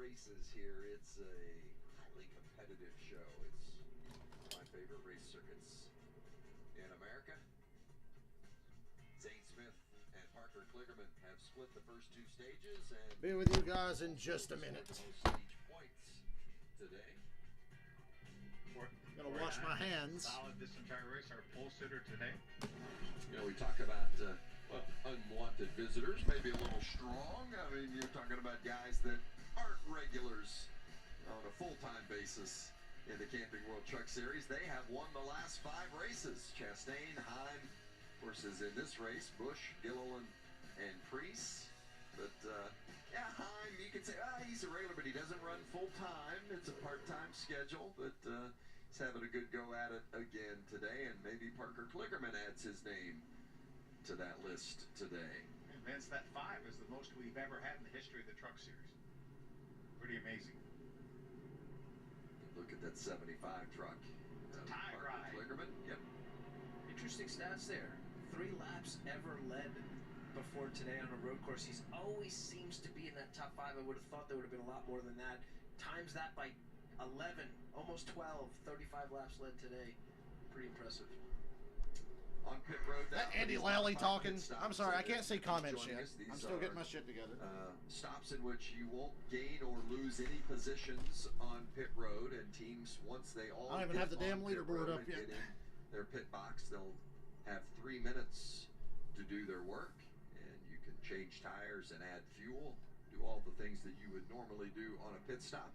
races here. It's a highly competitive show. It's my favorite race circuits in America. Zane Smith and Parker Kligerman have split the first two stages. And be with you guys in just a minute. Stage points today. I'm gonna wash my hands. Solid this entire race. Our pole sitter today. You know, we talk about unwanted visitors, maybe a little strong. I mean, you're talking about guys that aren't regulars on a full-time basis in the Camping World Truck Series. They have won the last 5 races. Chastain, Heim, of course, is in this race. Busch, Gilliland, and Preece. But, yeah, Heim, you could say, he's a regular, but he doesn't run full-time. It's a part-time schedule, but he's having a good go at it again today. And maybe Parker Kligerman adds his name to that list today. And Vince, that 5 is the most we've ever had in the history of the Truck Series. Pretty amazing. Look at that 75 truck. Tie ride. Kligerman. Yep. Interesting stats there. 3 laps ever led before today on a road course. He's always seems to be in that top 5. I would have thought there would have been a lot more than that. Times that by 11, almost 12, 35 laps led today. Pretty impressive. On pit road, That Andy Lally talking. I'm sorry, I can't see comments yet. I'm still getting my shit together. Stops in which you won't gain or lose any positions on pit road, and teams, once they all I don't even have the damn leaderboard up yet. Their pit box, they'll have 3 minutes to do their work, and you can change tires and add fuel, do all the things that you would normally do on a pit stop.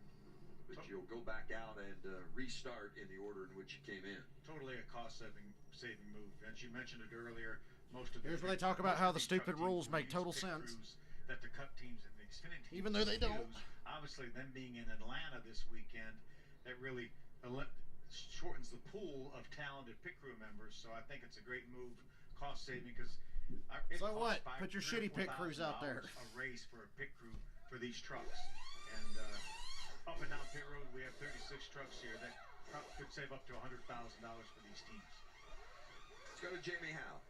But you'll go back out and restart in the order in which you came in. Totally a cost-saving move. As you mentioned it earlier, most of here's where they talk about how the stupid rules make total sense. That the Cup teams and the Xfinity teams even though they don't. Obviously, them being in Atlanta this weekend, that really shortens the pool of talented pit crew members. So I think it's a great move, cost-saving, because so what? Put your shitty pit crews out there. A race for a pit crew for these trucks, and up and down pit road, we have 36 trucks here that could save up to $100,000 for these teams. Let's go to Jamie Howe.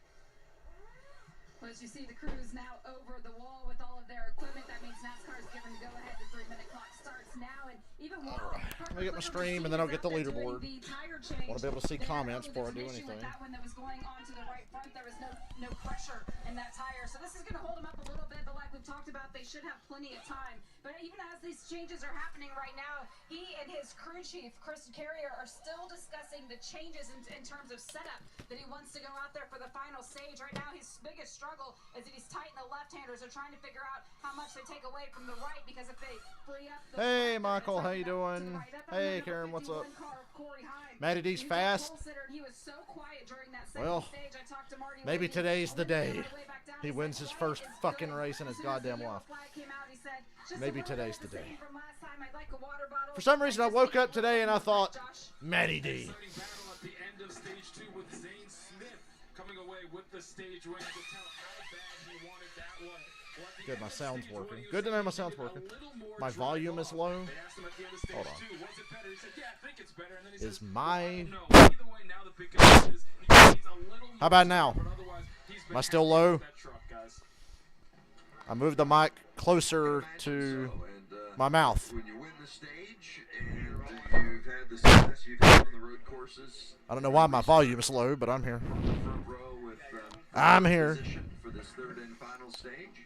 Well, as you see, the crews now over the wall with all of their equipment. That means NASCAR is given the go-ahead. The 3-minute clock starts now, and even more. Let me get my stream, and then I'll get the leaderboard. I want to be able to see comments before I do anything. That one that was going on to the right front, there was no pressure in that tire, so this is going to hold them up a little bit. But like we've talked about, they should have plenty of time. But even as these changes are happening right now, he and his crew chief, Chris Carrier, are still discussing the changes in terms of setup that he wants to go out there for the final stage. Right now, his biggest struggle is that he's tight in the left-handers. They're trying to figure out how much they take away from the right, because if they free up the hey, Michael, how you doing? Hey, Karen, what's up? Matty D's fast. Well, maybe today's the day he wins his first fucking race in his goddamn life. Maybe today's the day. For some reason, I woke up today and I thought, Matty D. Good, my sound's working. Good to know my sound's working. My volume is low. Hold on. Is my... How about now? Am I still low? I moved the mic closer to my mouth. I don't know why my volume is low, but I'm here. I'm here.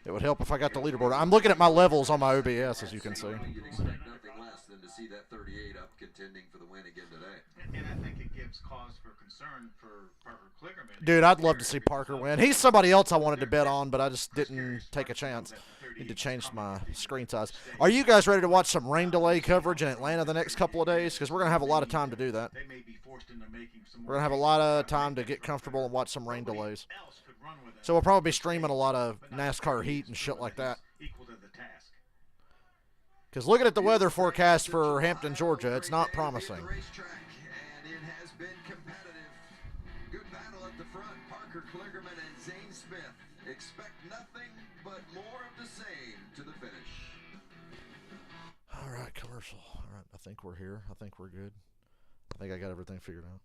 It would help if I got the leaderboard. I'm looking at my levels on my OBS, as you can see. You'd expect nothing less than to see that 38 up contending for the win again today. And I think it gives cause for concern for Parker Kligerman. Dude, I'd love to see Parker win. He's somebody else I wanted to bet on, but I just didn't take a chance. Need to change my screen size. Are you guys ready to watch some rain delay coverage in Atlanta the next couple of days? Because we're going to have a lot of time to do that. We're going to have a lot of time to get comfortable and watch some rain delays. So we'll probably be streaming a lot of NASCAR heat and shit like that. Because looking at the weather forecast for Hampton, Georgia, it's not promising. And it has been competitive. Good battle at the front. Parker Kligerman and Zane Smith expect nothing but more of the same to the finish. All right, commercial. All right, I think we're here. I think we're good. I think I got everything figured out.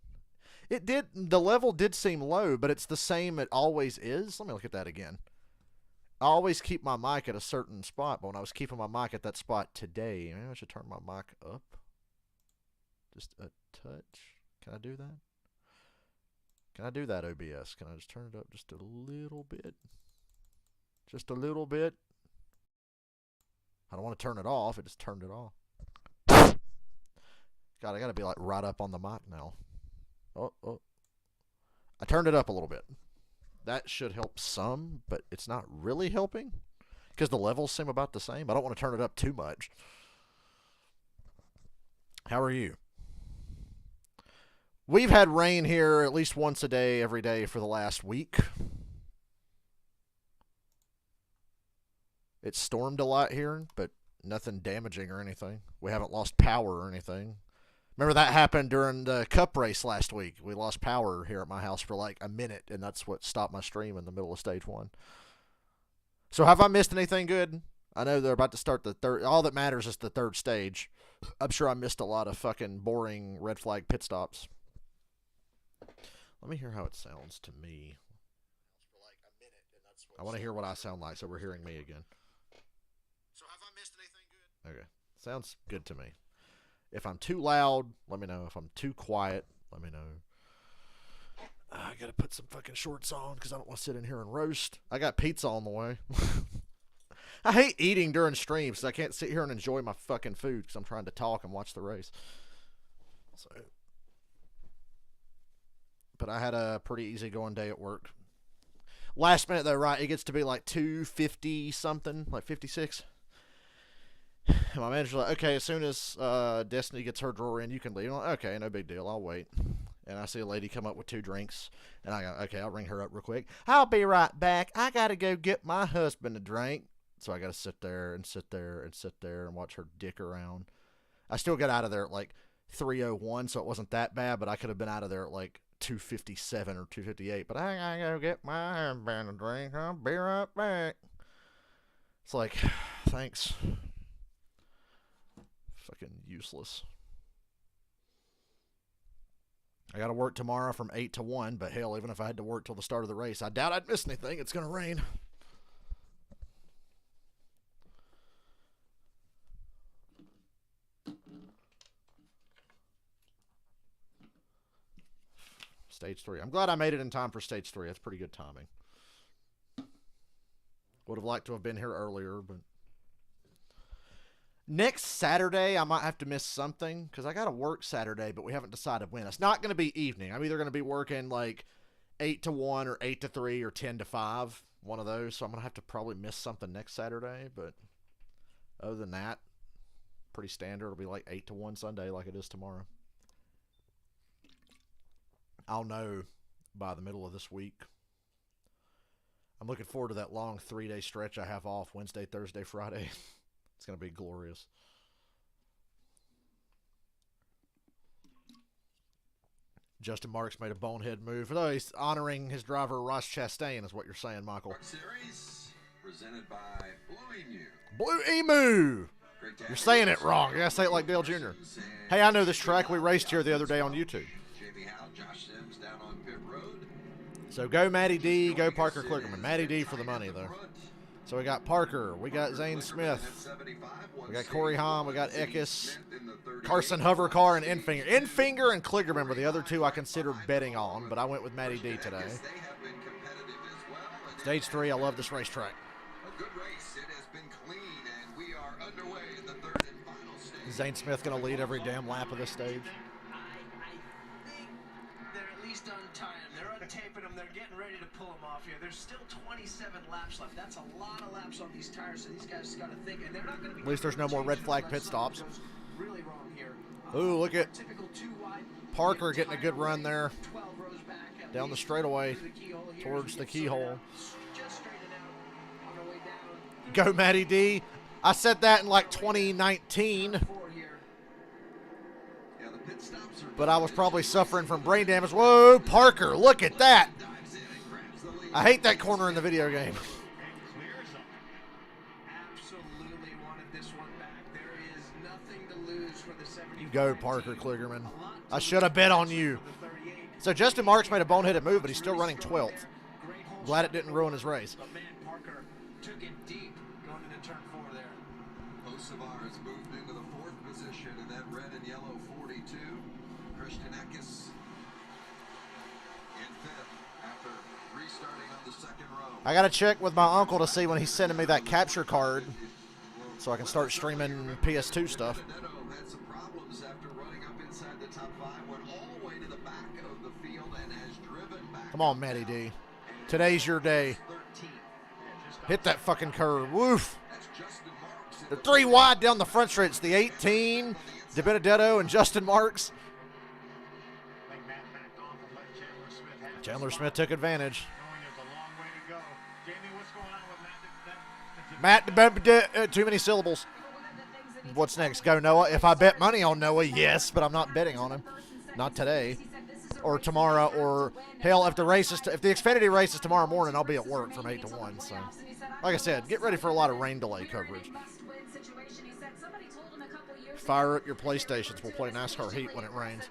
The level did seem low, but it's the same it always is. Let me look at that again. I always keep my mic at a certain spot, but when I was keeping my mic at that spot today, maybe I should turn my mic up just a touch. Can I do that? Can I do that, OBS? Can I just turn it up just a little bit? Just a little bit. I don't want to turn it off. It just turned it off. God, I got to be like right up on the mic now. Oh. I turned it up a little bit. That should help some, but it's not really helping because the levels seem about the same. I don't want to turn it up too much. How are you? We've had rain here at least once a day, every day for the last week. It stormed a lot here, but nothing damaging or anything. We haven't lost power or anything. Remember that happened during the cup race last week. We lost power here at my house for like a minute, and that's what stopped my stream in the middle of stage 1. So have I missed anything good? I know they're about to start the third. All that matters is the third stage. I'm sure I missed a lot of fucking boring red flag pit stops. Let me hear how it sounds to me. I want to hear what I sound like, so we're hearing me again. So have I missed anything good? Okay. Sounds good to me. If I'm too loud, let me know. If I'm too quiet, let me know. I got to put some fucking shorts on because I don't want to sit in here and roast. I got pizza on the way. I hate eating during streams because I can't sit here and enjoy my fucking food because I'm trying to talk and watch the race. So... But I had a pretty easygoing day at work. Last minute, though, right? It gets to be like 2:50 something, like 56. And my manager's like, okay, as soon as Destiny gets her drawer in, you can leave. I'm like, okay, no big deal. I'll wait. And I see a lady come up with 2 drinks. And I go, okay, I'll ring her up real quick. I'll be right back. I got to go get my husband a drink. So I got to sit there and sit there and sit there and watch her dick around. I still got out of there at like 3:01, so it wasn't that bad, but I could have been out of there at like 2:57 or 2:58, but I gotta go get my husband a drink. I'll be right back. It's like, thanks. Fucking useless. I gotta work tomorrow from 8 to 1, but hell, even if I had to work till the start of the race, I doubt I'd miss anything. It's gonna rain. Stage 3. I'm glad I made it in time for stage 3. That's pretty good timing. Would have liked to have been here earlier, but... Next Saturday, I might have to miss something, because I got to work Saturday, but we haven't decided when. It's not going to be evening. I'm either going to be working, like, 8 to 1, or 8 to 3, or 10 to 5. One of those, so I'm going to have to probably miss something next Saturday, but... Other than that, pretty standard. It'll be like 8 to 1 Sunday, like it is tomorrow. I'll know by the middle of this week. I'm looking forward to that long 3-day stretch I have off Wednesday, Thursday, Friday. It's going to be glorious. Justin Marks made a bonehead move. Although he's honoring his driver, Ross Chastain, is what you're saying, Michael. Series presented by Blue Emu. Blue Emu! You're saying it wrong. You got to say it like Dale Jr. Hey, I know this track. We raced here the other day on YouTube. So go Matty D, go Parker Kligerman. Matty D for the money, though. So we got Parker, we got Zane Smith, we got Corey Hamm, we got Eckes, Carson Hovercar, and Enfinger. Enfinger and Kligerman were the other 2 I considered betting on, but I went with Matty D today. Stage 3, I love this racetrack. A good race. It has been clean, and we are underway in the 3rd and final stage. Zane Smith going to lead every damn lap of this stage. I think they're at least on time. They're untaping them. They're getting ready to pull them off here. There's still 27 laps left. That's a lot of laps on these tires, so these guys got to think. And they're not going to be. At least there's no more red flag pit stops. Really wrong here. Ooh, look at Parker getting a good run there. Down the straightaway towards the keyhole. Go Matty D. I said that in like 2019. But I was probably suffering from brain damage. Whoa, Parker, look at that. I hate that corner in the video game. You go, Parker Kligerman. I should have bet on you. So Justin Marks made a boneheaded move, but he's still running 12th. Glad it didn't ruin his race. took it deep going into turn 4 there. Hocevar has moved into the 4th position in that red and yellow 42. Christian Eckes in 5th after restarting on the 2nd row. I got to check with my uncle to see when he's sending me that capture card so I can start streaming PS2 stuff. Benedetto had some problems after running up inside the top 5, went all the way to the back of the field and has driven back. Come on, Matty D. Today's your day. Hit that fucking curve. Woof. The 3 wide down the front stretch. It's the 18, De Benedetto and Justin Marks. Chandler Smith took advantage. Matt, too many syllables. What's next? Go Noah. If I bet money on Noah, yes, but I'm not betting on him. Not today. Or tomorrow, or hell, if the Xfinity race is tomorrow morning, I'll be at work from 8 to 1. So, like I said, get ready for a lot of rain delay coverage. Fire up your PlayStations. We'll play NASCAR Heat when it rains.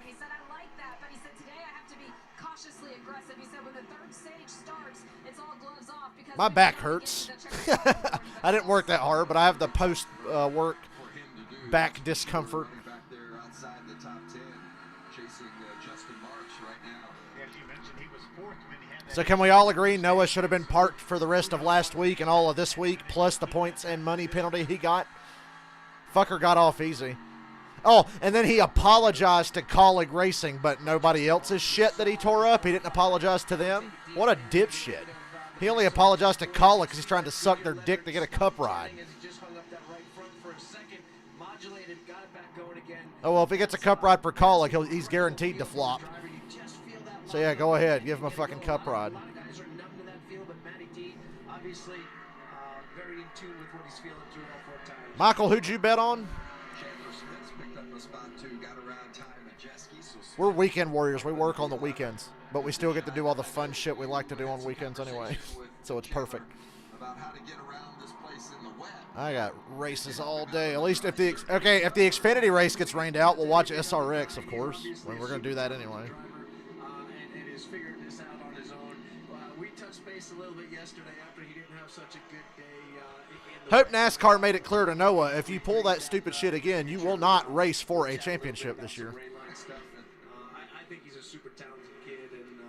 My back hurts. I didn't work that hard, but I have the post-work back discomfort. So can we all agree Noah should have been parked for the rest of last week and all of this week, plus the points and money penalty he got? Fucker got off easy. Oh, and then he apologized to Colleague Racing, but nobody else's shit that he tore up, he didn't apologize to them? What a dipshit. He only apologized to Colleague because he's trying to suck their dick to get a cup ride. Oh, well, if he gets a cup ride for Colleague, he's guaranteed to flop. So, yeah, go ahead. Give him a fucking cup ride. Michael, who'd you bet on? We're weekend warriors. We work on the weekends. But we still get to do all the fun shit we like to do on weekends anyway. So it's perfect. I got races all day. At least if the Xfinity race gets rained out, we'll watch SRX, of course. We're going to do that anyway. And has figured this out on his own. We touched base a little bit yesterday after he didn't have such a good day. Hope NASCAR made it clear to Noah, if you pull that stupid shit again, you will not race for a championship this year. I think he's a super talented kid and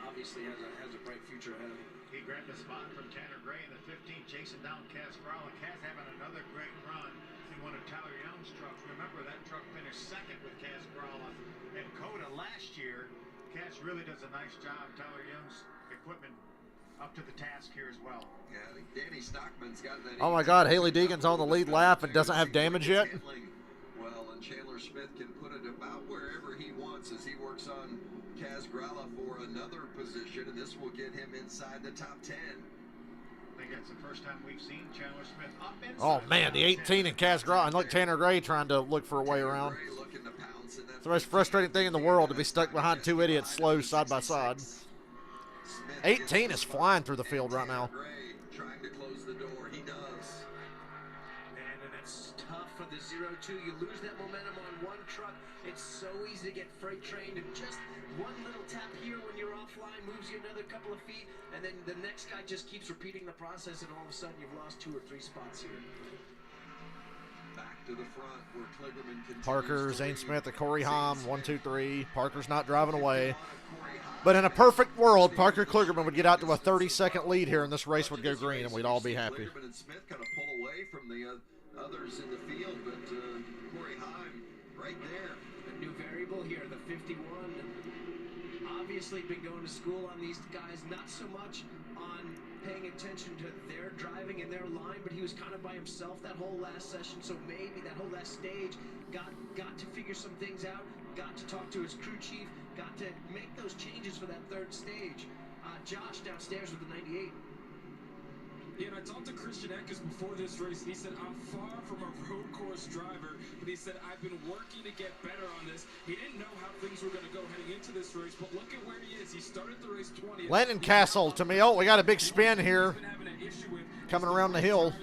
obviously has a bright future ahead of him. He grabbed a spot from Tanner Gray in the 15, chasing down Cass Gralla. Cass having another great run in one of Tyler Young's trucks. Remember, that truck finished second with Cass Gralla and Coda last year. Cass really does a nice job. Tyler Young's equipment up to the task here as well. Yeah, I think Danny Stockman's got that. Oh my God, Haley Deegan's on the lead lap and doesn't have damage yet. Well, and Chandler Smith can put it about wherever he wants as he works on Kaz Gralla for another position, and this will get him inside the top 10. I think that's the first time we've seen Chandler Smith up inside. Oh man, the 18 and Kaz Gralla, and look, Tanner Gray trying to look for a way around. It's the most frustrating thing in the world to be stuck behind two idiots slow side by side. 18 is flying through the field right now. Trying to close the door. He does. And it's tough for the 0-2. You lose that momentum on one truck. It's so easy to get freight trained, and just one little tap here when you're offline moves you another couple of feet, and then the next guy just keeps repeating the process, and all of a sudden you've lost 2 or 3 spots here. Back to the front where Kligerman continues. Parker, Zane Smith, and Corey Haim, 1, 2, 3. Parker's not driving away. But in a perfect world, Parker Kligerman would get out to a 30-second lead here, and this race would go green, and we'd all be happy. Kligerman and Smith kind of pull away from the others in the field, but Corey Haim right there. A new variable here, the 51. Obviously been going to school on these guys, not so much on paying attention to their driving and their line, but he was kind of by himself that whole last session, so maybe that whole last stage got to figure some things out, got to talk to his crew chief, got to make those changes for that third stage. Josh downstairs with the 98. Yeah, and I talked to Christian Eckes before this race, and he said, I'm far from a road course driver, but he said, I've been working to get better on this. He didn't know how things were going to go heading into this race, but look at where he is. He started the race 20th. Landon Castle to me. Oh, we got a big spin here coming around the hill.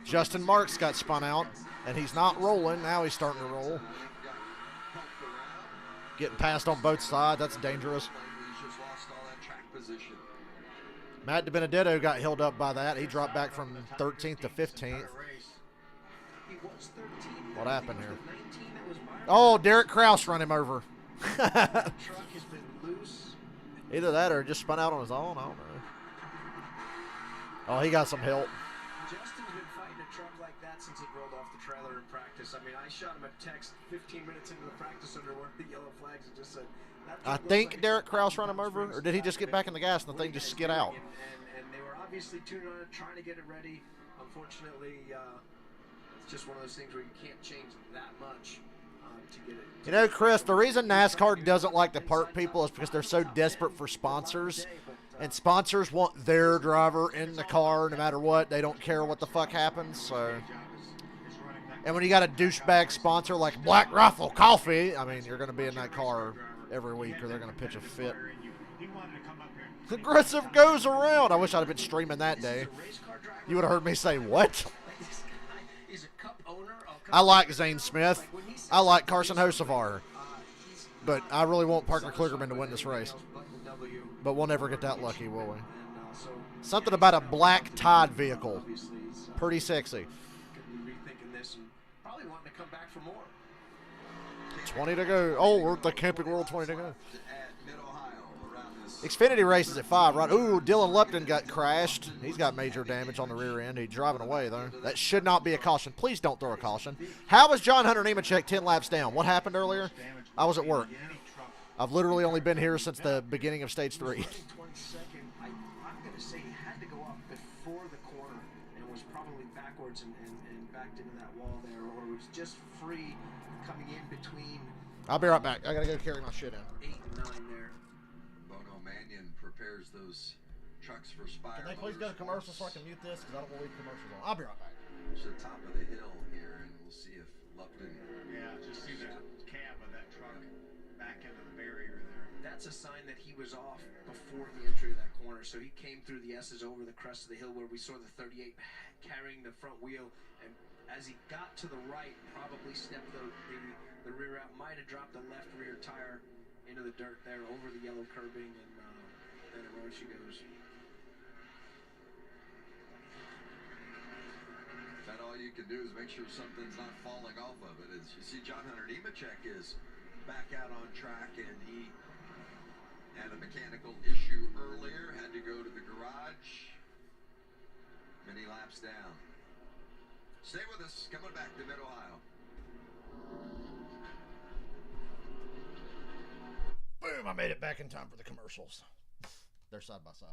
Justin Marks got spun out, and he's not rolling. Now he's starting to roll. Getting passed on both sides. That's dangerous. Matt DiBenedetto got held up by that. He dropped back from 13th to 15th. What happened here? Oh, Derek Kraus run him over. Either that or just spun out on his own. I don't know. Oh, he got some help. Justin's been fighting a truck like that since he rolled off the trailer in practice. I mean, I shot him a text 15 minutes into the practice under one of the yellow flags and just said, I think Derek Kraus run him over, or did he just get back in the gas and the thing just skid out? And they were obviously tuning on it, trying to get it ready. Unfortunately, it's just one of those things where you can't change that much to get it. You know, Chris, the reason NASCAR doesn't like to park people is because they're so desperate for sponsors. And sponsors want their driver in the car no matter what. They don't care what the fuck happens. So, and when you got a douchebag sponsor like Black Rifle Coffee, I mean, you're going to be in that car every week or they're going to pitch a fit. Aggressive goes around. I wish I'd have been streaming that day. You would have heard me say, what? I like Zane Smith. I like Carson Hocevar. But I really want Parker Kligerman to win this race. But we'll never get that lucky, will we? Something about a black Tide vehicle. Pretty sexy. 20 to go. Oh, we're at the Camping World, 20 to go. Xfinity races at 5, right? Ooh, Dylan Lupton got crashed. He's got major damage on the rear end. He's driving away, though. That should not be a caution. Please don't throw a caution. How was John Hunter Nemechek 10 laps down? What happened earlier? I was at work. I've literally only been here since the beginning of stage 3. I'm going to say he had to go up before the corner and was probably backwards and backed into that wall there, or was just free coming in between. I'll be right back. I got to go carry my shit in. 8 and 9 there. Bono Mannion prepares those trucks for Spire. Can they please go to commercial so I can mute this? Because I don't want to leave commercials on. I'll be right back. It's the top of the hill here, and we'll see if Lupton. Yeah, just see the cab of that truck back into the barrier there. That's a sign that he was off before the entry of that corner. So he came through the S's over the crest of the hill where we saw the 38 carrying the front wheel. And as he got to the right, probably stepped the rear out, might have dropped the left rear tire into the dirt there over the yellow curbing, and then away she goes. That all you can do is make sure something's not falling off of it. As you see, John Hunter Nemechek is back out on track, and he had a mechanical issue earlier, had to go to the garage. Many laps down. Stay with us. Coming back to Mid-Ohio. Boom, I made it back in time for the commercials. They're side by side.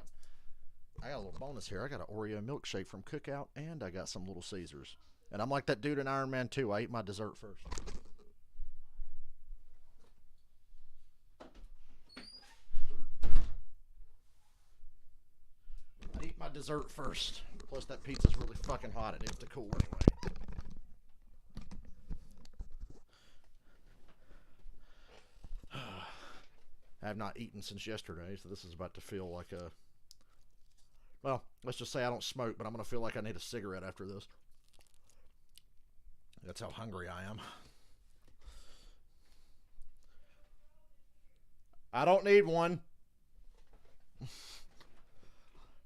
I got a little bonus here. I got an Oreo milkshake from Cookout, and I got some Little Caesars. And I'm like that dude in Iron Man 2. I eat my dessert first. I eat my dessert first. Plus, that pizza's really fucking hot. It needs to cool anyway. I have not eaten since yesterday, so this is about to feel like a... Well, let's just say I don't smoke, but I'm going to feel like I need a cigarette after this. That's how hungry I am. I don't need one.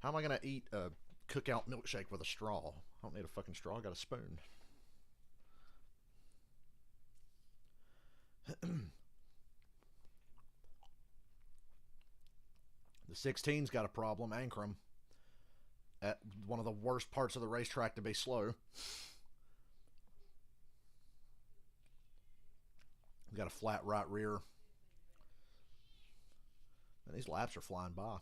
How am I going to eat a Cookout milkshake with a straw? I don't need a fucking straw. I got a spoon. The 16's got a problem, Ankrum. At one of the worst parts of the racetrack to be slow. We got a flat right rear. And these laps are flying by.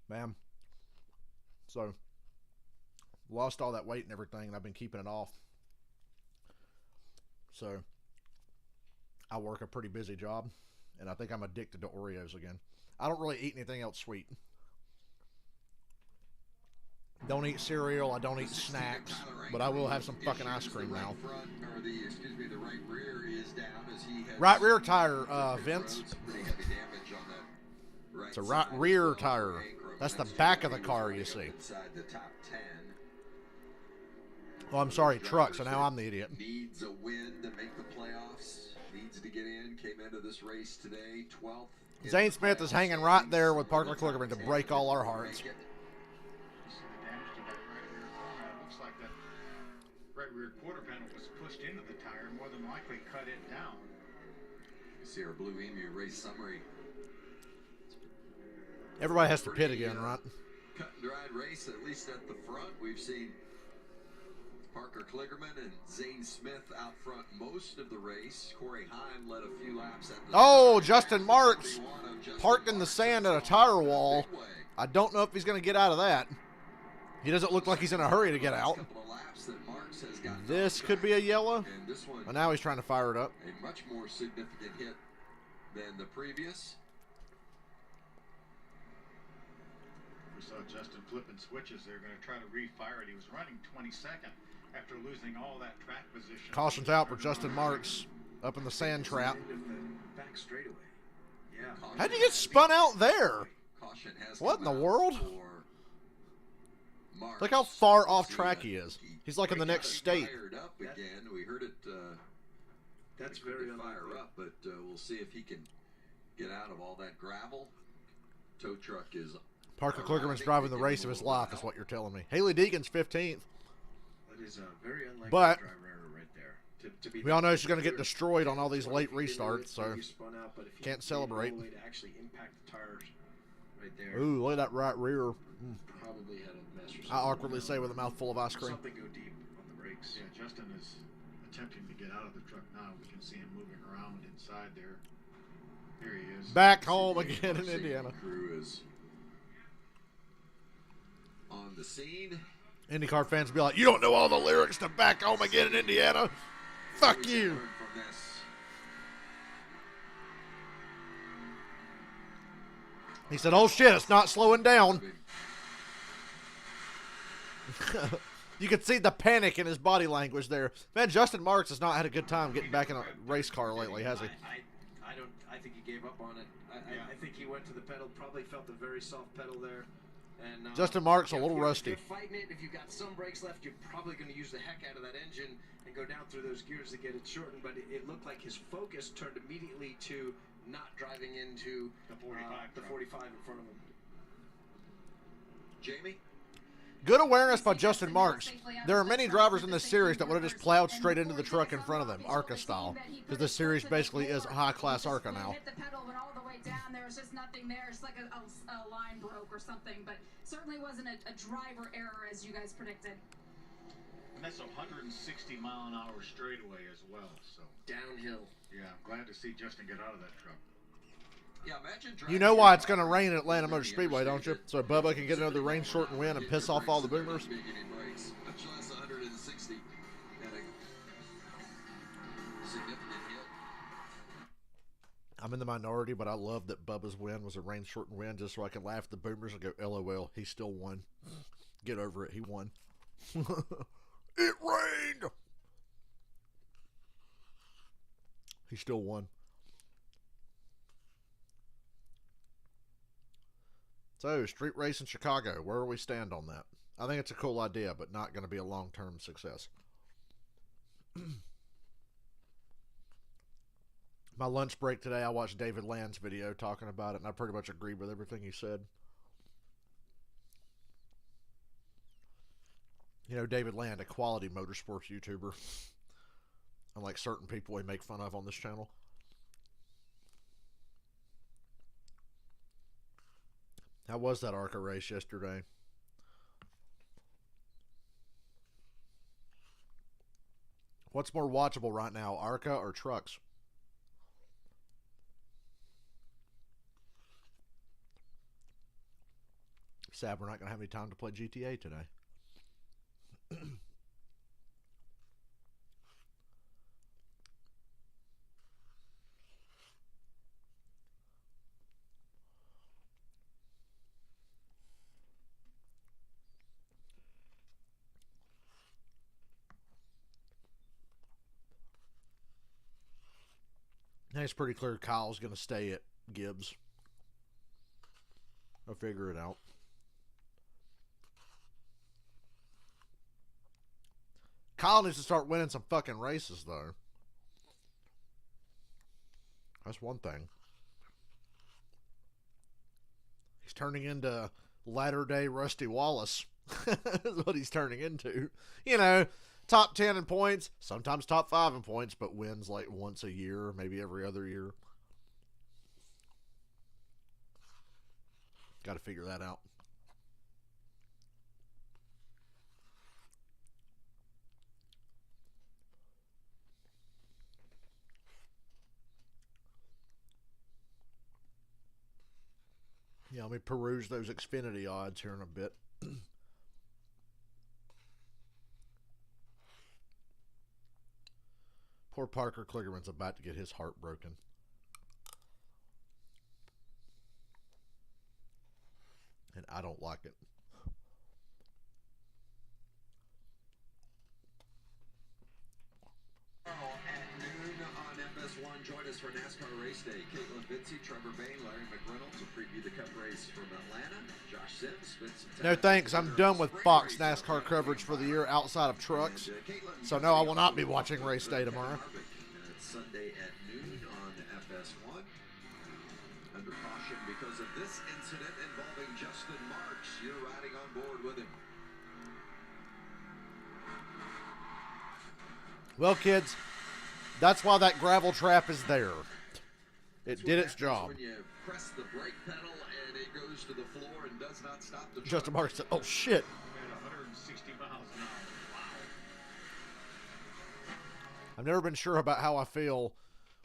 Man. So, lost all that weight and everything, and I've been keeping it off. So, I work a pretty busy job, and I think I'm addicted to Oreos again. I don't really eat anything else sweet. Don't eat cereal, I don't eat snacks, but I will have some fucking ice cream now. Right rear tire, Vince. It's a right rear tire. That's the back of the car, you see. Oh, I'm sorry, truck, so now I'm the idiot. Needs a win to make the playoffs. Needs to get in. Came into this race today, 12th. Zane Smith is hanging right there with Parker Kligerman to break all our hearts. You see the damage to that right rear corner. It looks like that right rear quarter panel was pushed into the tire, more than likely cut it down. You see our Blue Emu race summary. Everybody has to pit again, right? Cut and dried race, at least at the front. We've seen Parker Kligerman and Zane Smith out front most of the race. Corey Heim led a few laps at the start. Justin Marks parked in the sand at a tire wall. I don't know if he's going to get out of that. He doesn't look like he's in a hurry to get out. This could be a yellow. And now he's trying to fire it up. A much more significant hit than the previous. We saw Justin flipping switches. They're going to try to refire it. He was running 22nd after losing all that track position. Caution's out for Justin Marks up in the sand trap. Back straightaway. Yeah. How'd you get spun out there? Caution has What in come the out world? for Marks. Look how far off See, track he is. He's like in the next state. Fired up again. We heard it. That's very fire unlikely. up, but we'll see if he can get out of all that gravel. Tow truck is. Parker Kligerman's driving the race of his life, is what you're telling me. Haley Deegan's 15th. That is a very unlikely But driver error right there. To be we all know that she's going to get clear. destroyed on all these late If he didn't restarts, so really spun out, but if he can't made celebrate. no way to actually impact the tires right there. Ooh, look at that right rear. Probably had a mess or something. I awkwardly say with a mouthful of ice cream. Something go deep on the brakes. Yeah, Justin is attempting to get out of the truck now. We can see him moving around inside there. Here he is. Back home again in Indiana. Crew is on the scene. IndyCar fans be like, you don't know all the lyrics to Back Home Again in Indiana. Fuck you. Learn from this. He said, oh shit, it's not slowing down. You could see the panic in his body language there. Man, Justin Marks has not had a good time getting back in a race car lately, has he? I think he gave up on it. I think he went to the pedal, probably felt a very soft pedal there. And, Justin Marks a if little you're- rusty. If you're fighting it, if you've got some brakes left, you're probably going to use the heck out of that engine and go down through those gears to get it shortened. But it looked like his focus turned immediately to not driving into The 45 the truck. 45 in front of him. Jamie? Good awareness by Justin Marks. There are many drivers in this series that would have just plowed straight into the truck in front of them, ARCA style. Because this series basically is high-class ARCA now. Hit the pedal, went all the way down. There was just nothing there. It's like a line broke or something, but certainly wasn't a driver error as you guys predicted. And that's a 160-mile-an-hour straightaway as well. So Downhill. yeah, I'm glad to see Justin get out of that truck. Yeah, imagine You know why it's going to rain at Atlanta Motor Speedway, don't you? So Bubba can get another rain-shortened win and piss off all the boomers. Much less 160 and a significant hit. I'm in the minority, but I love that Bubba's win was a rain-shortened win just so I can laugh at the boomers and go, LOL, he still won. Get over it, he won. It rained! He still won. So, street race in Chicago, where do we stand on that? I think it's a cool idea, but not going to be a long-term success. My lunch break today, I watched David Land's video talking about it, and I pretty much agreed with everything he said. You know, David Land, a quality motorsports YouTuber. Unlike certain people we make fun of on this channel. How was that ARCA race yesterday? What's more watchable right now, ARCA or trucks? Sad we're not going to have any time to play GTA today. I think it's pretty clear Kyle's going to stay at Gibbs. I'll figure it out. Kyle needs to start winning some fucking races, though. That's one thing. He's turning into latter-day Rusty Wallace. That's what he's turning into. You know, top 10 in points, sometimes top 5 in points, but wins like once a year, maybe every other year. Got to figure that out. Yeah, let me peruse those Xfinity odds here in a bit. Poor Parker Kligerman's about to get his heart broken. And I don't like it. At noon on FS1, join us for NASCAR Race Day. Caitlin Vincey, Trevor Bayne, Larry McReynolds will preview the Cup race from Atlanta. Josh Sims, Vincent. No thanks. I'm done with Fox NASCAR coverage for the year outside of trucks. So no, I will not be watching Race Day tomorrow. It's Sunday at noon on FS1. Under caution because of this incident involving Justin Marks. You're riding on board with him. Well, kids, that's why that gravel trap is there. It did its job. When you press the brake pedal and it goes to the floor and does not stop the truck. Justin Marks said, oh, shit. At 160 miles an hour. Wow. I've never been sure about how I feel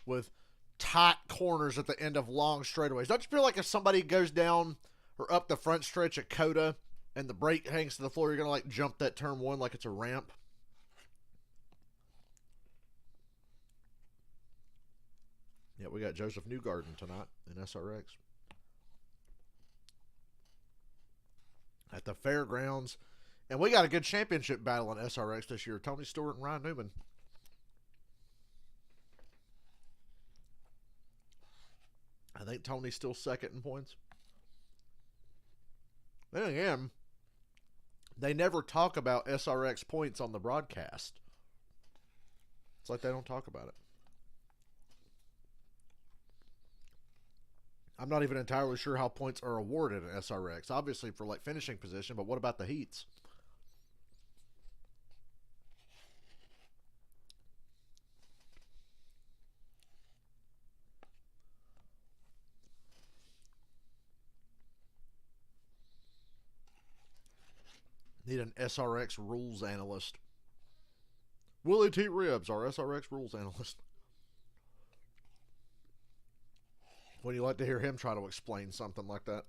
with tight corners at the end of long straightaways. Don't you feel like if somebody goes down or up the front stretch at Coda and the brake hangs to the floor, you're going to like jump that turn one like it's a ramp? Yeah, we got Joseph Newgarden tonight in SRX. At the fairgrounds. And we got a good championship battle in SRX this year. Tony Stewart and Ryan Newman. I think Tony's still second in points. Then again, they never talk about SRX points on the broadcast. It's like they don't talk about it. I'm not even entirely sure how points are awarded in SRX. Obviously for like finishing position, but what about the heats? Need an SRX rules analyst. Willie T. Ribbs, our SRX rules analyst. Would you like to hear him try to explain something like that?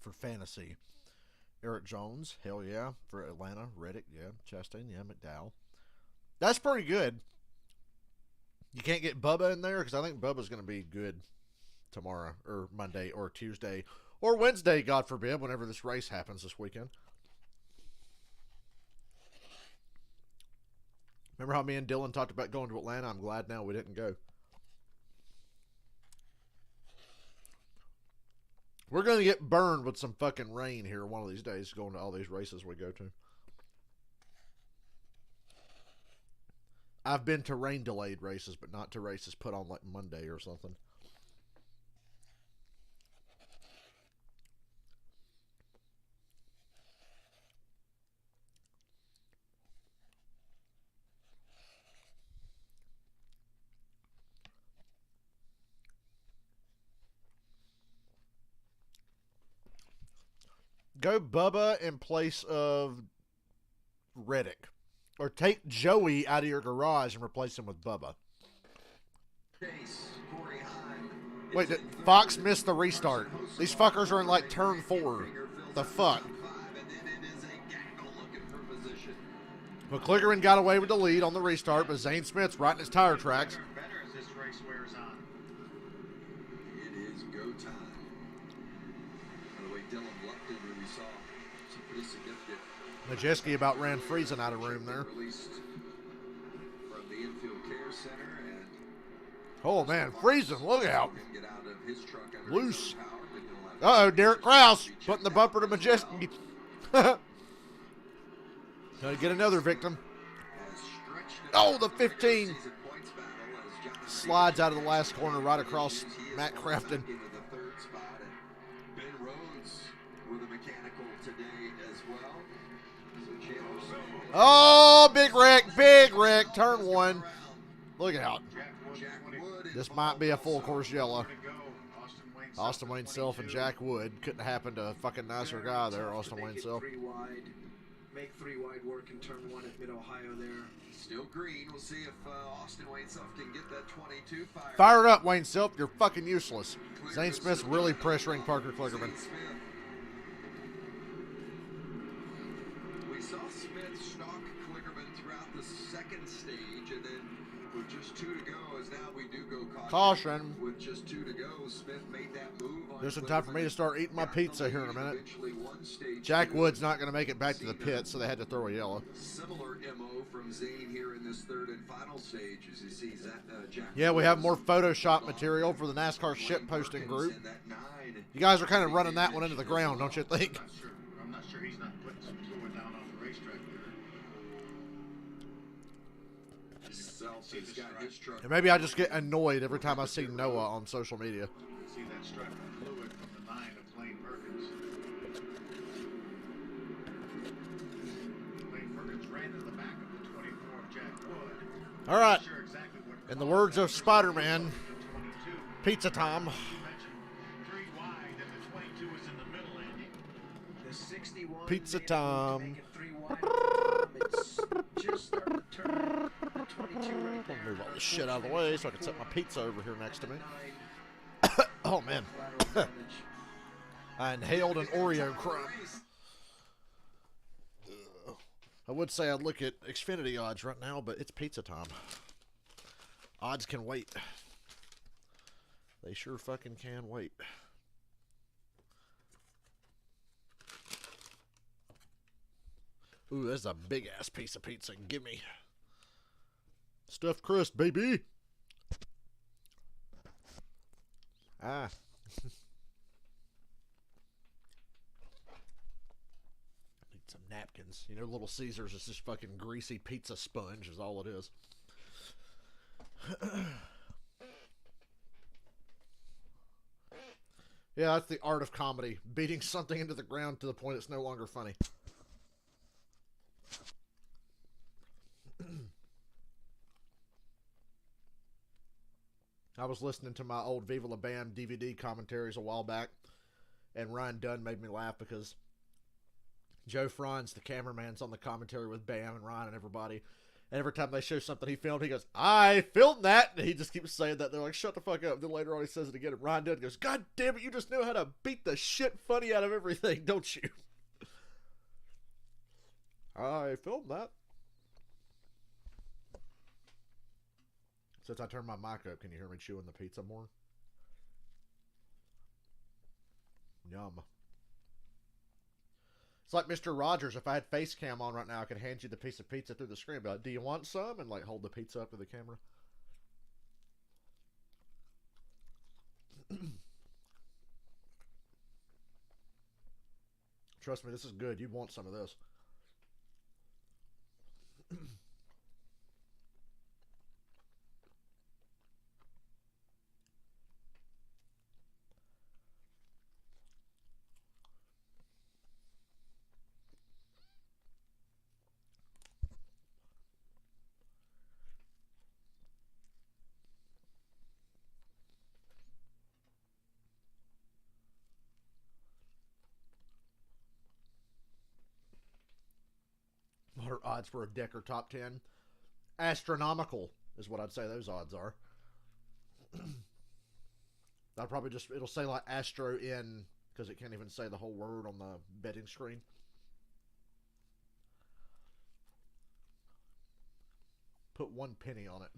For fantasy. Eric Jones, hell yeah. For Atlanta, Reddick, yeah. Chastain, yeah. McDowell. That's pretty good. You can't get Bubba in there because I think Bubba's going to be good tomorrow or Monday or Tuesday or Wednesday, God forbid, whenever this race happens this weekend. Remember how me and Dylan talked about going to Atlanta? I'm glad now we didn't go. We're going to get burned with some fucking rain here one of these days going to all these races we go to. I've been to rain-delayed races, but not to races put on like Monday or something. Go Bubba in place of Reddick. Or take Joey out of your garage and replace him with Bubba. Wait, did Fox missed the restart? These fuckers are in like turn 4. The fuck? McCliggeren got away with the lead on the restart, but Zane Smith's right in his tire tracks. Better as this race wears on. time. By the way, Dylan Lupton, who we saw some pretty significant. Majeski about ran Friesen out of room there. Released from the infield care center, and Oh man, Friesen, look out. can get out of his truck under Loose. his own power, but he'll have Uh-oh, Derek Krause putting the bumper to Majeski. Gonna get another victim. Oh, the 15. Slides out of the last corner right across Matt Crafton. Ben Rhodes with a mechanical today as well. Oh, big wreck, turn one. Look out. This might be a full course yellow. Austin Wayne Self and Jack Wood. Couldn't happen to a fucking nicer guy there, Austin Wayne Self. Make 3 wide work in turn 1 at Mid-Ohio there. Still green. We'll see if Austin Wayne Self can get that 22 fired. Fire it up, Wayne Self. You're fucking useless. Zane Smith's really pressuring Parker Kligerman. We saw Smith stalk Kligerman throughout the second stage, and then with just 2 to go, as now we do go Caution. With just 2 to go, Smith made that move on There's some time for me to start eating my pizza here in a minute. Jack Wood's not going to make it back to the pit, so they had to throw a yellow. Similar MO from Zane here in this third and final stage, as you see Jack. Yeah, we have more Photoshop material for the NASCAR shit posting group. You guys are kind of running that one into the ground, don't you think? I'm not sure he's not putting some fluid down on the racetrack He's got his truck. And maybe I just get annoyed every time I see Noah on social media. See that stripe of fluid from the 9 of Blaine Perkins. Blaine Perkins ran in the back of the 24 of Jack Wood. All right. Sure exactly what In the words of Spider-Man, 22. pizza time. You mentioned 3 wide and the 22 is in the middle, Andy. The 61 Pizza made it time. Make it 3 wide. It's just starting to turn. The 22 right there. Move all this shit out of the way so I can set my pizza over here next to me. Oh man. I inhaled an Oreo crumb. I would say I'd look at Xfinity odds right now, but it's pizza time. Odds can wait. They sure fucking can wait. Ooh, that's a big ass piece of pizza. Gimme. Stuffed crust, baby. Ah. Need some napkins. You know, Little Caesars is just fucking greasy pizza sponge is all it is. Yeah, that's the art of comedy. Beating something into the ground to the point it's no longer funny. I was listening to my old Viva La Bam DVD commentaries a while back, and Ryan Dunn made me laugh because Joe Franz, the cameraman's on the commentary with Bam and Ryan and everybody, and every time they show something he filmed, he goes, "I filmed that," and he just keeps saying that. They're like, "Shut the fuck up." Then later on he says it again, and Ryan Dunn goes, "God damn it, you just know how to beat the shit funny out of everything, don't you?" I filmed that. Since I turned my mic up, can you hear me chewing the pizza more? Yum. It's like Mr. Rogers. If I had face cam on right now, I could hand you the piece of pizza through the screen. Be like, "Do you want some?" And like hold the pizza up to the camera. Trust me, this is good. You'd want some of this. What are odds for a Decker top 10? Astronomical is what I'd say those odds are. I'll probably just, it'll say like Astro in, because it can't even say the whole word on the betting screen. Put 1 penny on it.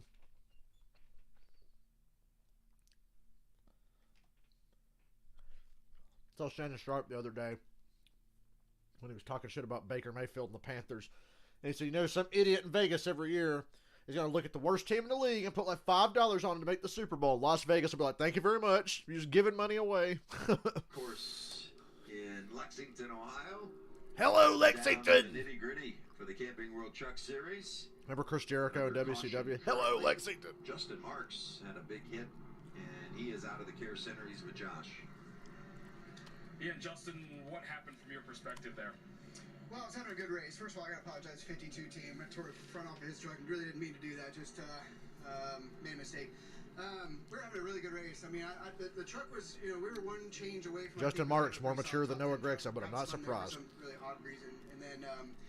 saw Shannon Sharp the other day when he was talking shit about Baker Mayfield and the Panthers. And he said, you know, some idiot in Vegas every year is going to look at the worst team in the league and put like $5 on it to make the Super Bowl. Las Vegas will be like, thank you very much. You're just giving money away. Of course, in Lexington, Ohio. Hello, Lexington. Nitty gritty for the Camping World Truck Series. Remember Chris Jericho and WCW? Hello, Lexington. Justin Marks had a big hit, and he is out of the care center. He's with Josh. Yeah, Justin, what happened from your perspective there? Well, I was having a good race. First of all, I got to apologize to 52 team. I tore the front off of his truck and really didn't mean to do that. Just made a mistake. We're having a really good race. I mean, the truck was, you know, we were one change away from... Justin Marks, more mature than Noah Gregson, but I'm not surprised. For some really odd reason. And then...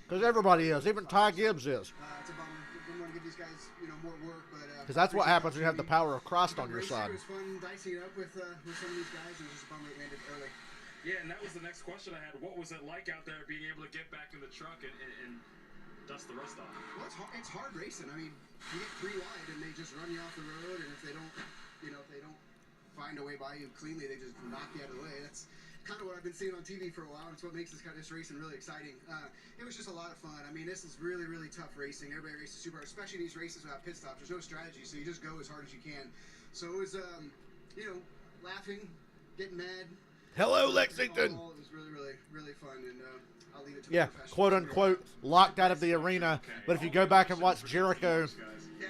Because everybody is. Even Ty Gibbs is. It's a bummer. Didn't want to give these guys, you know, more work, but... Because that's what happens when you have the power of Christ on your side. It was fun dicing it up with some of these guys. It was just a bummer it ended early. Yeah, and that was the next question I had. What was it like out there being able to get back in the truck and dust the rust off? Well, it's hard racing. I mean, you get 3 wide and they just run you off the road, and if they don't, you know, if they don't find a way by you cleanly, they just knock you out of the way. That's kind of what I've been seeing on TV for a while, and it's what makes this racing really exciting. It was just a lot of fun. I mean, this is really, really tough racing. Everybody races super hard, especially these races without pit stops. There's no strategy, so you just go as hard as you can. So it was, you know, laughing, getting mad. Hello, Lexington. It was really, really, really fun, and I'll leave it to Yeah, quote unquote, locked out of the arena. But if you go back and watch Jericho,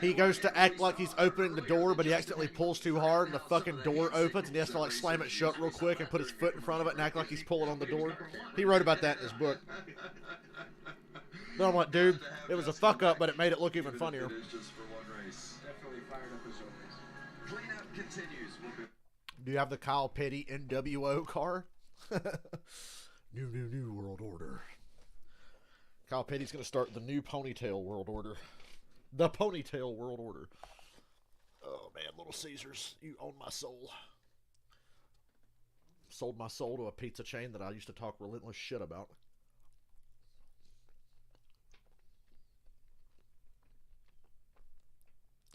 he goes to act like he's opening the door, but he accidentally pulls too hard, and the fucking door opens, and he has to like slam it shut real quick and put his foot in front of it and act like he's pulling on the door. He wrote about that in his book. But I'm like, dude, it was a fuck up, but it made it look even funnier. It is just for one race. Definitely fired up as always. Cleanup continues. Do you have the Kyle Petty NWO car? New world order. Kyle Petty's going to start the new ponytail world order. The ponytail world order. Oh, man, Little Caesars, you own my soul. Sold my soul to a pizza chain that I used to talk relentless shit about.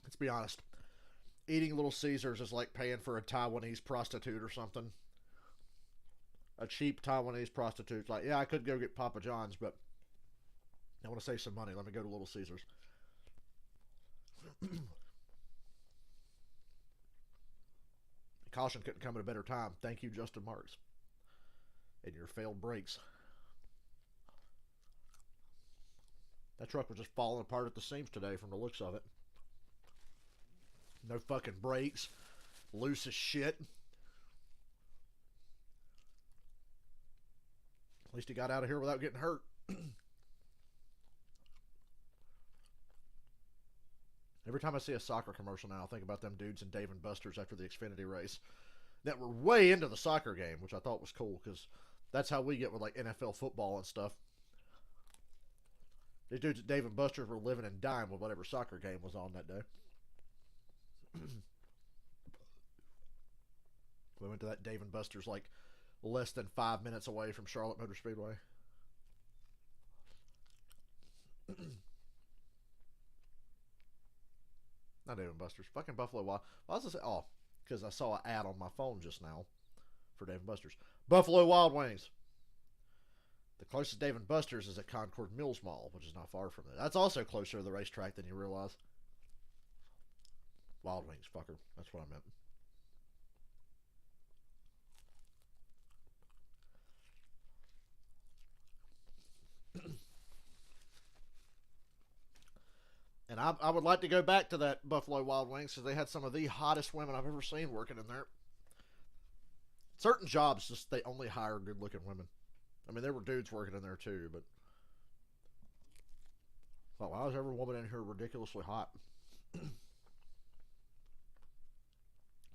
Let's be honest. Eating Little Caesars is like paying for a Taiwanese prostitute or something. A cheap Taiwanese prostitute. Like, yeah, I could go get Papa John's, but I want to save some money. Let me go to Little Caesars. Caution couldn't come at a better time. Thank you, Justin Marks. And your failed brakes. That truck was just falling apart at the seams today from the looks of it. No fucking brakes. Loose as shit. At least he got out of here without getting hurt. Every time I see a soccer commercial now, I think about them dudes in Dave & Buster's after the Xfinity race that were way into the soccer game, which I thought was cool because that's how we get with like NFL football and stuff. These dudes at Dave & Buster's were living and dying with whatever soccer game was on that day. We went to that Dave & Buster's like less than 5 minutes away from Charlotte Motor Speedway. Not Dave & Buster's. Fucking Buffalo Wild. Why was this? Oh, because I saw an ad on my phone just now for Dave & Buster's. Buffalo Wild Wings. The closest Dave & Buster's is at Concord Mills Mall, which is not far from there. That's also closer to the racetrack than you realize. Wild Wings, fucker. That's what I meant. And I would like to go back to that Buffalo Wild Wings because they had some of the hottest women I've ever seen working in there. Certain jobs, just they only hire good-looking women. I mean, there were dudes working in there too, but why is every woman in here ridiculously hot?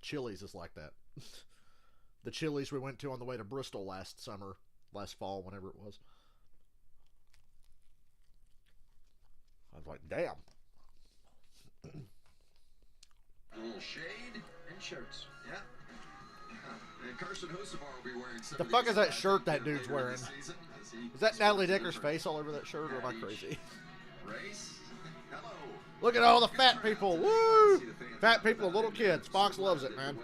Chili's is like that. The Chili's we went to on the way to Bristol last fall, whenever it was. I was like, damn. A little shade And shirts. Yeah. And Carson Hosevar will be wearing some The of fuck these is that shirt that dude's later in wearing? the season as he Is that Natalie Decker's for face all over that shirt, or am I crazy? race. Hello. Look at all the fat people. Woo! Fat people, little kids. Fox loves it, man.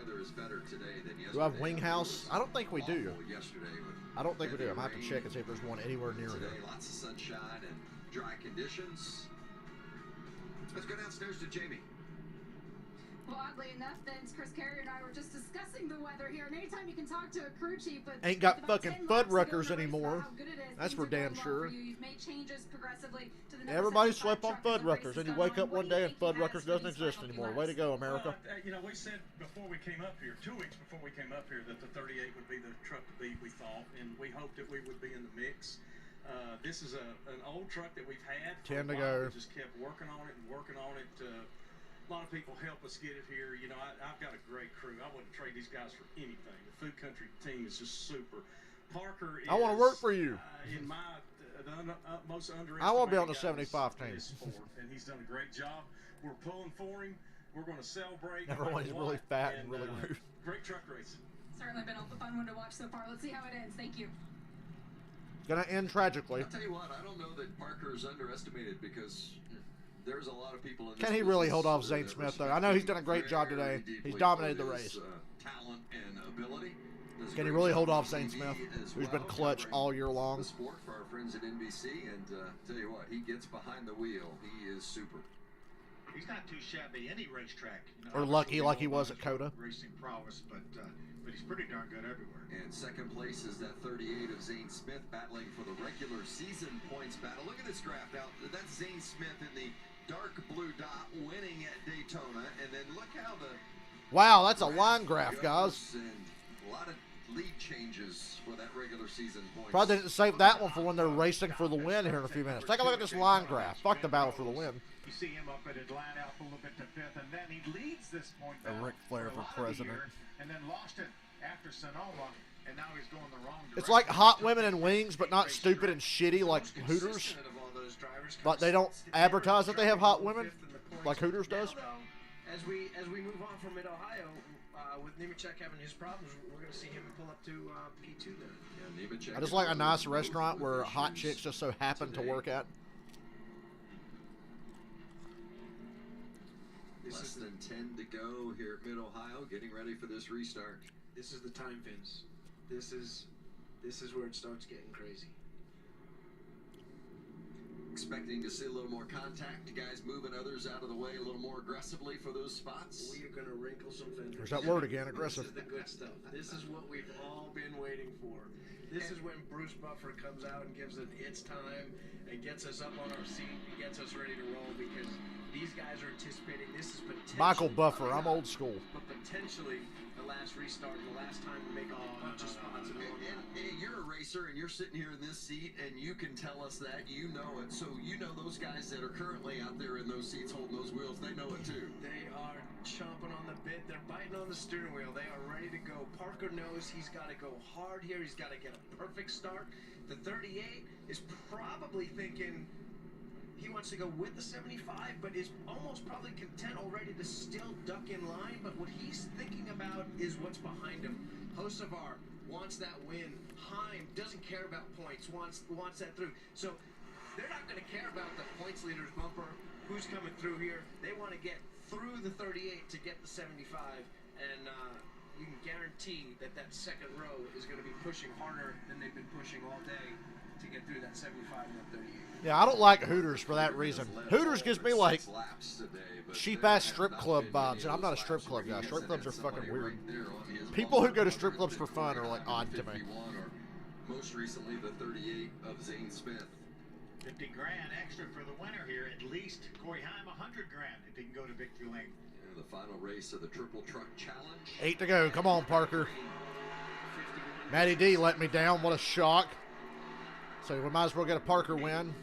Do I have Wing House? I don't think we do. I don't think we do. I might have to check and see if there's one anywhere near here. Lots of sunshine and dry conditions. Let's go downstairs to Jamie. Well, oddly enough, then Chris Carrier and I were just discussing the weather here. And anytime you can talk to a crew chief, but ain't got fucking Fuddruckers anymore. That's for damn sure. You've made changes progressively to the Everybody slept on Fuddruckers, and you wake up one day and Fuddruckers doesn't exist anymore. Way to go, America. Well, you know, we said before we came up here, 2 weeks before we came up here, that the 38 would be the truck to beat, we thought, and we hoped that we would be in the mix. This is an old truck that we've had. 10 to go. We just kept working on it and working on it. A lot of people help us get it here. You know, I've got a great crew. I wouldn't trade these guys for anything. The Food Country team is just super. Parker is, I want to work for you. In my most underestimated. I want to be on the 75 team. And he's done a great job. We're pulling for him. We're going to celebrate. Everyone's really fat and really rude. Great truck race. Certainly been a fun one to watch so far. Let's see how it ends. Thank you. It's going to end tragically. I'll tell you what, I don't know that Parker's underestimated because there's a lot of people in this Can he really hold off Zane Smith, though? I know he's done a great job today. He's dominated the race. Talent and ability. Can he really hold off Zane Smith, who's been clutch all year long? The sport for our friends at NBC, and tell you what, he gets behind the wheel. He is super. He's not too shabby any racetrack. You know, Or lucky like he was at Coda. Racing prowess, but he's pretty darn good everywhere. And second place is that 38 of Zane Smith battling for the regular season points battle. Look at this graph. Now, that's Zane Smith in the dark blue dot winning at Daytona. And then look how the... Wow, that's a line graph, guys. And a lot of lead changes for that regular season points. Probably didn't save that one for when they're racing for the win here in a few minutes. Take a look at this line graph. Fuck the battle for the win. You see him up at Atlanta, up a little bit to fifth, and then he leads this point battle Ric Flair for a lot of the president. year, and then lost it after Sonoma, and now he's going the wrong direction. It's like hot women and wings, but not stupid and shitty like Hooters. But they don't advertise that they have hot women like Hooters does. As we move on from Mid-Ohio, with Nemechek having his problems, we're going to see him pull up to P2 there. Yeah, I just like a nice restaurant where hot chicks just so happen to work at. Less than 10 to go here at Mid-Ohio, getting ready for this restart. This is the time, Vince. This is where it starts getting crazy. Expecting to see a little more contact, guys moving others out of the way a little more aggressively for those spots. We are going to wrinkle some fenders. There's that word again, aggressive. This is the good stuff. This is what we've all been waiting for. This is when Bruce Buffer comes out and gives it its time and gets us up on our seat and gets us ready to roll, because these guys are anticipating this is potentially Michael Buffer, I'm old school. But potentially the last restart, the last time we make a bunch of spots. And you're a racer, and you're sitting here in this seat, and you can tell us that. You know it. So you know those guys that are currently out there in those seats holding those wheels, they know it too. They are chomping on the bit. They're biting on the steering wheel. They are ready to go. Parker knows he's got to go hard here. He's got to get a perfect start. The 38 is probably thinking he wants to go with the 75, but is almost probably content already to still duck in line. But what he's thinking about is what's behind him. Hocevar wants that win. Heim doesn't care about points, wants that through. So they're not going to care about the points leader's bumper, who's coming through here. They want to get through the 38 to get the 75, and you can guarantee that that second row is going to be pushing harder than they've been pushing all day to get through that 75 and that 38. Yeah, I don't like Hooters for that reason. Hooters gives me like cheap-ass strip club vibes, and I'm not a strip club guy. Strip clubs are fucking weird. People who go to strip clubs for fun are like odd to me. Most recently, the 38 of Zane Smith. 50 grand extra for the winner here. At least Corey Heim, 100 grand if he can go to victory lane. And the final race of the Triple Truck Challenge. 8 to go. Come on, Parker. Matty D let me down. What a shock. So we might as well get a Parker win.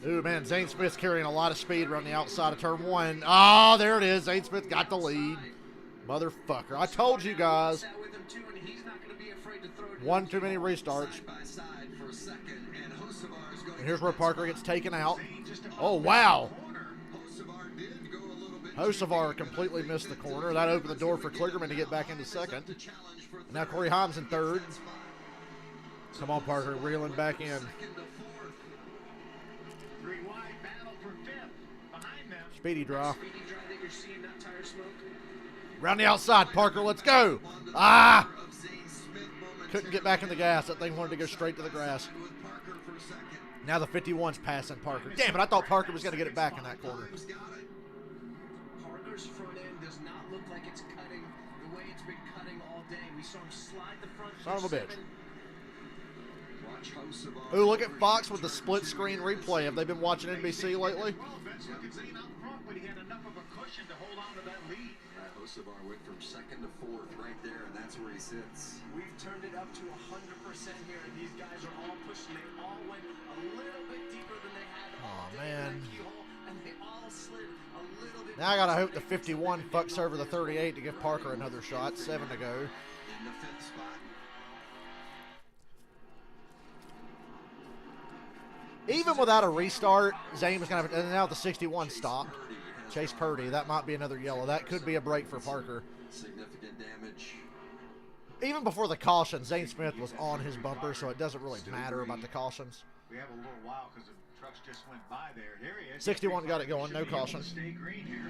Ooh, man, Zane Smith's carrying a lot of speed around the outside of turn 1. Oh, there it is. Zane Smith got the lead. Motherfucker. I told you guys. One too many restarts. And here's where Parker gets taken out. Oh, wow. Hocevar completely missed the corner. That opened the door for Kligerman to get back into second. And now Corey Heim's in third. Come on, Parker, reeling back in. Speedy dry. Speedy dry that you're seeing, not tire smoke. Round the outside, Parker. Let's go. Ah! Couldn't get back in the gas. That thing wanted to go straight to the grass. Now the 51's passing Parker. Damn it, I thought Parker was going to get it back in that corner. Parker's front end does not look like it's cutting the way it's been cutting all day. We saw him slide the front. Son of a bitch. Ooh, look at Fox with the split screen replay. Have they been watching NBC lately? Well, Vince, look at Zane out front, but he had enough of a cushion to hold on to that lead. Hocevar went from second to fourth right there, and that's where he sits. We've turned it up to 100% here, and these guys are all pushing. They all went a little bit deeper than they had all day in that keyhole, and they all slid a little bit. Now I gotta hope the 51 fucks over the 38 to give Parker another shot. 7 to go. In the fifth spot. Even without a restart, Zane was gonna. And now the 61 stopped. Chase Purdy. That might be another yellow. That could be a break for Parker. Significant damage. Even before the caution, Zane Smith was on his bumper, so it doesn't really matter about the cautions. We have a little while because the trucks just went by there. Here he is. 61 got it going, no caution. Stay green here.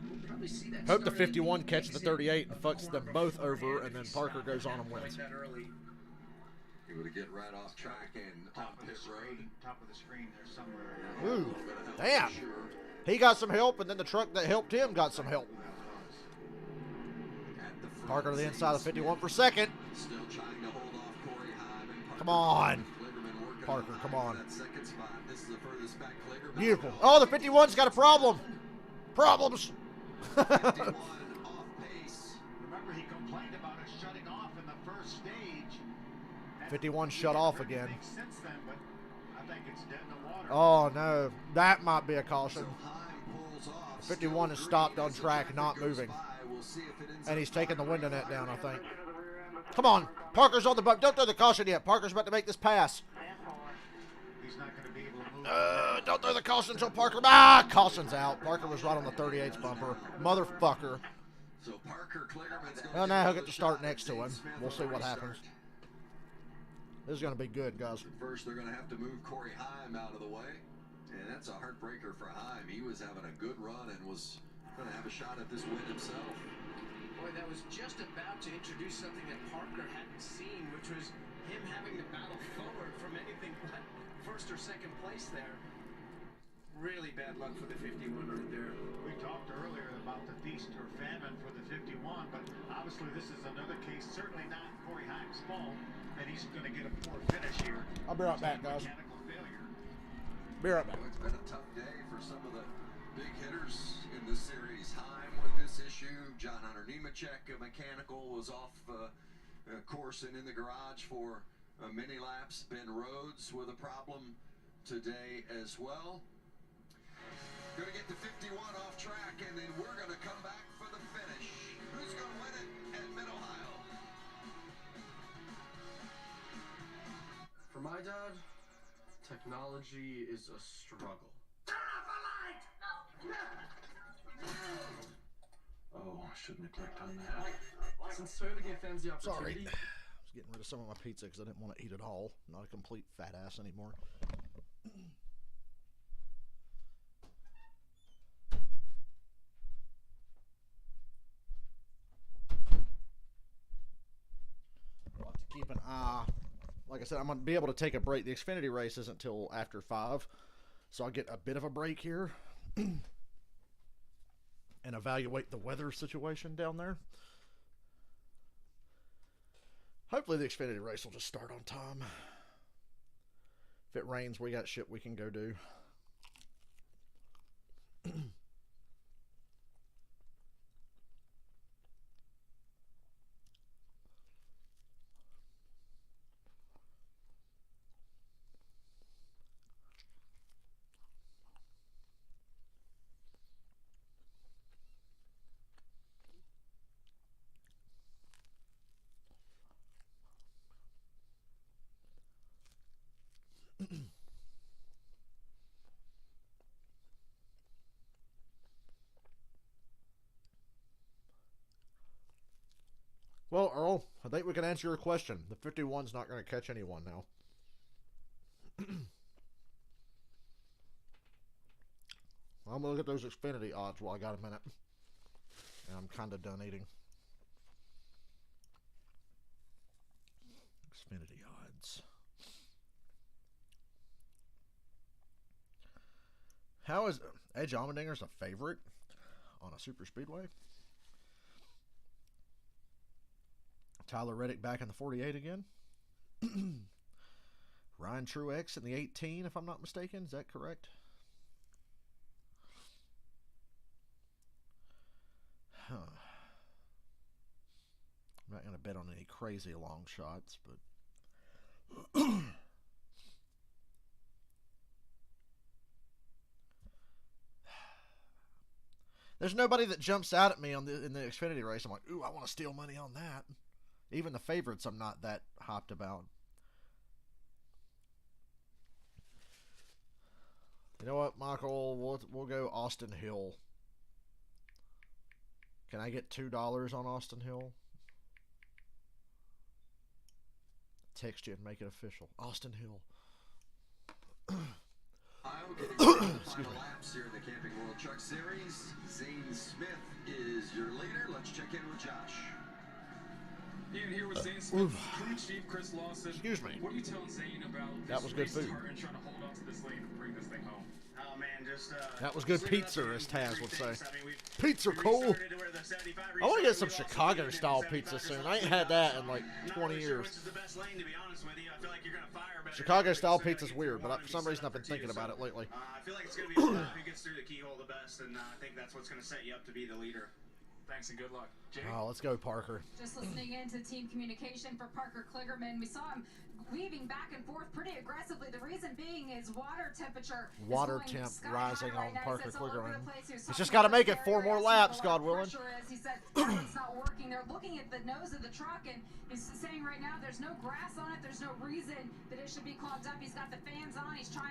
We'll probably see that Hope the starting 51 catches the exit 38 and fucks them both beforehand over, and if then he Parker stopped goes on and right wins. that early. Able to get right off track and on Top of the pit road. screen. Top of the screen there somewhere. Ooh, A little bit of help damn. for sure. He got some help, and then the truck that helped him got some help. At the front, Parker to the inside of 51 for second. Still trying to hold off Corey Heim and Parker. Come on. Kligerman working Parker, on come Heim on. for that second spot. This is the furthest back Kligerman. Beautiful. Oh, the 51's got a problem. Problems. 51 off pace. Remember, he complained about us shutting off in the first stage. 51 shut off again. Since then, but I think it's dead in the water. Oh, no. That might be a caution. So Heim pulls off. 51 is Still stopped green on as the track, traffic not goes moving. by. We'll see if it ends And up he's taking the by window net down, I Byron. think. Come on. Parker's on the bump. Don't throw the caution yet. Parker's about to make this pass. He's not going to be able to move. Don't throw the caution until Parker. Ah, caution's out. Parker was right on the 38's bumper. Motherfucker. So Parker Kligerman's going Well, to now he'll get get to start shot. next to him. Zane Smith We'll see on what restart. happens. This is going to be good, guys. First, they're going to have to move Corey Heim out of the way. And that's a heartbreaker for Heim. He was having a good run and was going to have a shot at this win himself. Boy, that was just about to introduce something that Parker hadn't seen, which was him having to battle forward from anything but first or second place there. Really bad luck for the 51 right there. We talked earlier about the feast or famine for the 51, but obviously this is another case, certainly not Corey Heim's fault, that he's going to get a poor finish here. I'll be right back, guys. Mechanical failure. Be right back. Well, it's been a tough day for some of the big hitters in this series. Heim with this issue. John Hunter Nemechek, mechanical, was off course and in the garage for mini laps. Ben Rhodes with a problem today as well. Going to get the 51 off track, and then we're going to come back for the finish. Who's going to win it at Mid-Ohio? For my dad, technology is a struggle. Oh, I shouldn't have clicked on that. Since Toyota gave fans the Sorry. opportunity, I was getting rid of some of my pizza because I didn't want to eat it all. Not a complete fat ass anymore. I'll have to keep an eye. Like I said, I'm going to be able to take a break. The Xfinity race isn't until after 5, so I'll get a bit of a break here and evaluate the weather situation down there. Hopefully the Xfinity race will just start on time. If it rains, we got shit we can go do. Well, Earl, I think we can answer your question. The 51's not going to catch anyone now. I'm going to look at those Xfinity odds while I got a minute. And I'm kind of done eating. Xfinity odds. How is Edge Allmendinger's a favorite on a super speedway? Tyler Reddick back in the 48 again. Ryan Truex in the 18, if I'm not mistaken. Is that correct? Huh. I'm not going to bet on any crazy long shots, but there's nobody that jumps out at me in the Xfinity race. I'm like, ooh, I want to steal money on that. Even the favorites I'm not that hopped about. You know what, Michael? We'll go Austin Hill. Can I get $2 on Austin Hill? Text you and make it official. Austin Hill. Final laps here in the Camping World Truck Series. Zane Smith is your leader. Let's check in with Josh. Ian here with Zane Smith, crew chief Chris Lawson. Excuse me. What are you telling Zane about That was good food. and trying to hold on to this lead and bring this thing home? Oh man, just That was good pizza, as Taz would say. I mean, Pizza we cool. restarted to where the 75 I want to get some restarted. We lost the lead Chicago-style and pizza 75 soon. just I ain't lost had the that lead. in like Not 20 really sure years. which is the best lane, to be honest with you. I feel like you're gonna fire better. Chicago-style Every pizza's second weird, you but want for to some be reason I've been set up thinking for about two. it lately. I feel like it's gonna be who gets through the keyhole the best, and I think that's what's gonna set you up to be the leader. Thanks and good luck. Jake? Oh, let's go, Parker. Just listening into team communication for Parker Kligerman, we saw him weaving back and forth pretty aggressively. The reason being is water temperature. Water is going temp sky rising high on right now. He Parker says all over Kligerman. the place. He was He's talking just got to about make it this 4 area, more asking laps, what God the willing. pressure is. He said that one's not working. They're looking at the nose of the truck, and he's saying right now there's no grass on it. There's no reason that it should be clogged up. He's got the fans on. He's trying